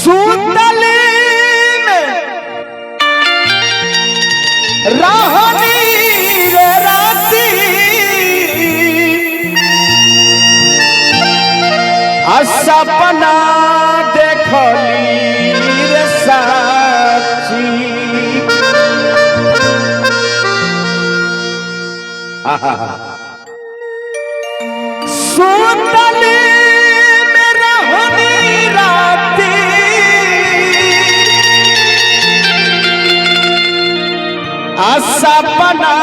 सुतली में रहनी रे राती सपना देखली रे साची सुतली में रहनी राती सपना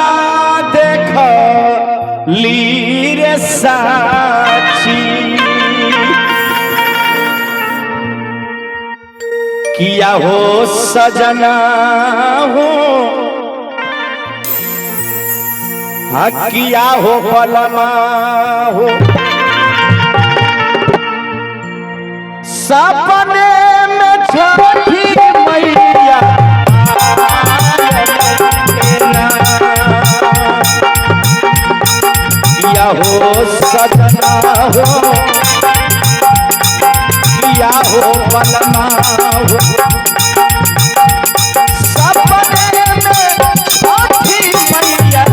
देखली रे साची किया हो सजना हो किया हो पलमा हो सपने में छठी मैया किया हो सजना हो किया हो पलमा हो सपने में छठी मैया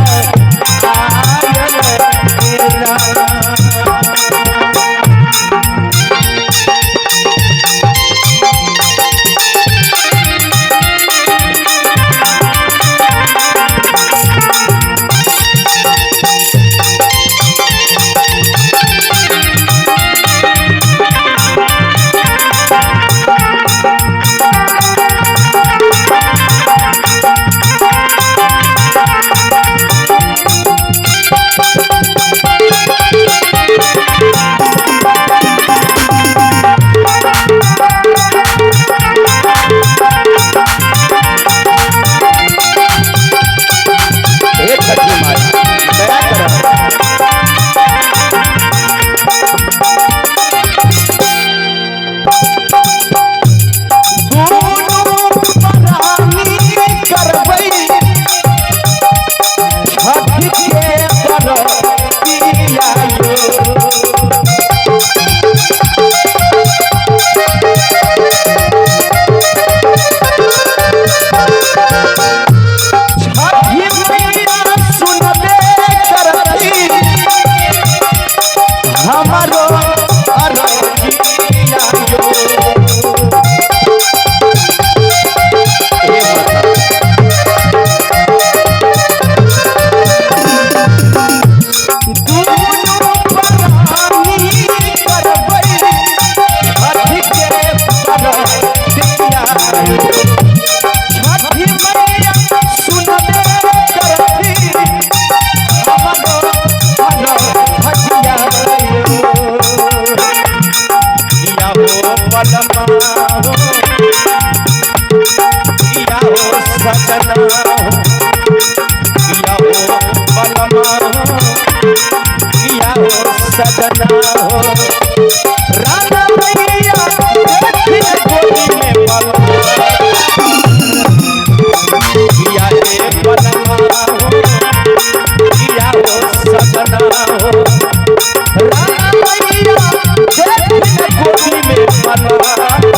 सजना हो राधा मैया गोदी में किया रे पलमा हो किया हो सजना हो राधा मैया गोदी में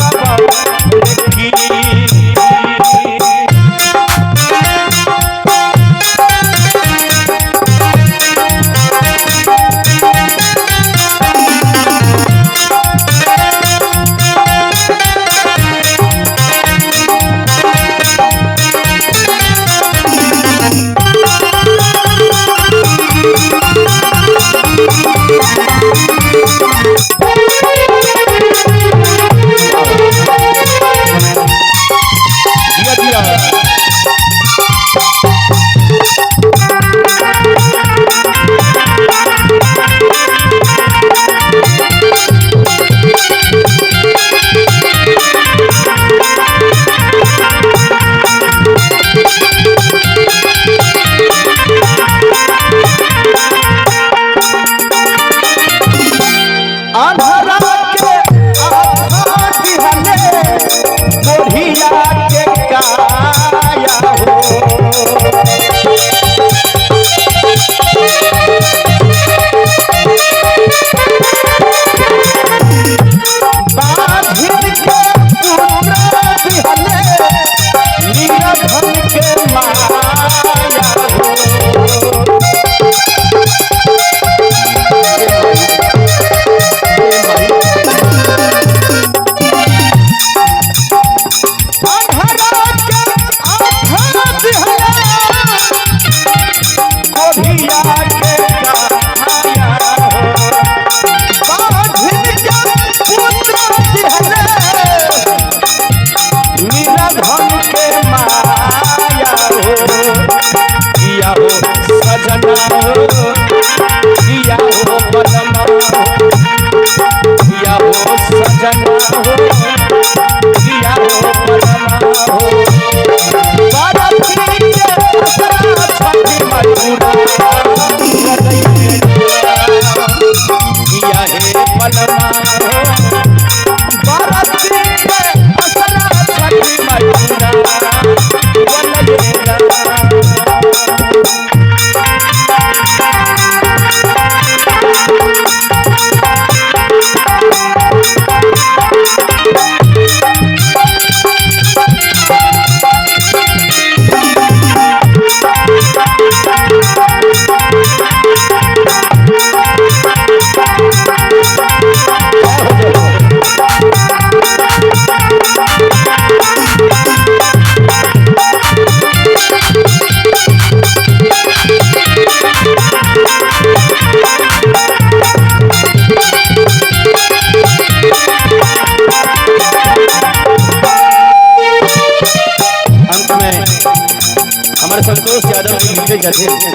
हमारे संतोष यादव जी लिखे जाते हैं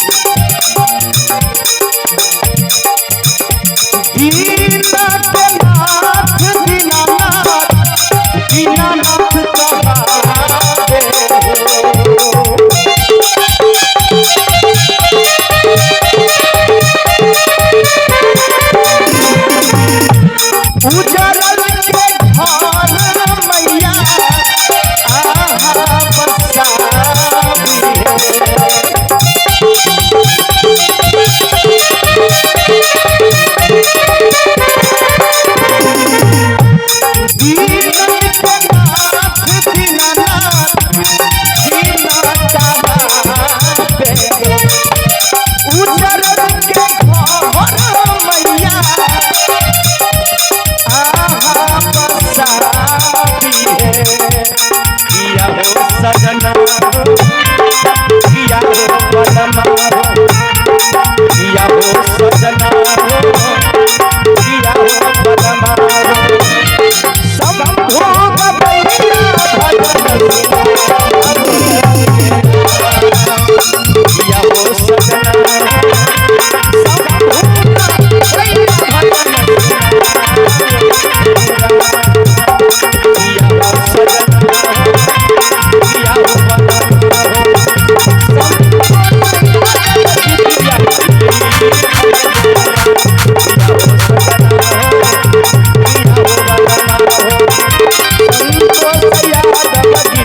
दीनानाथ दीनानाथ दीनानाथ कहावे उजरल के घर मैया आहा बसावी सजना किया हो बलमा किया हो सजना किया हो बलमा शंभो गवैया भजन किया हो सजना शंभो गवैया भजन किया हो सजना किया हो संतोष यादव जी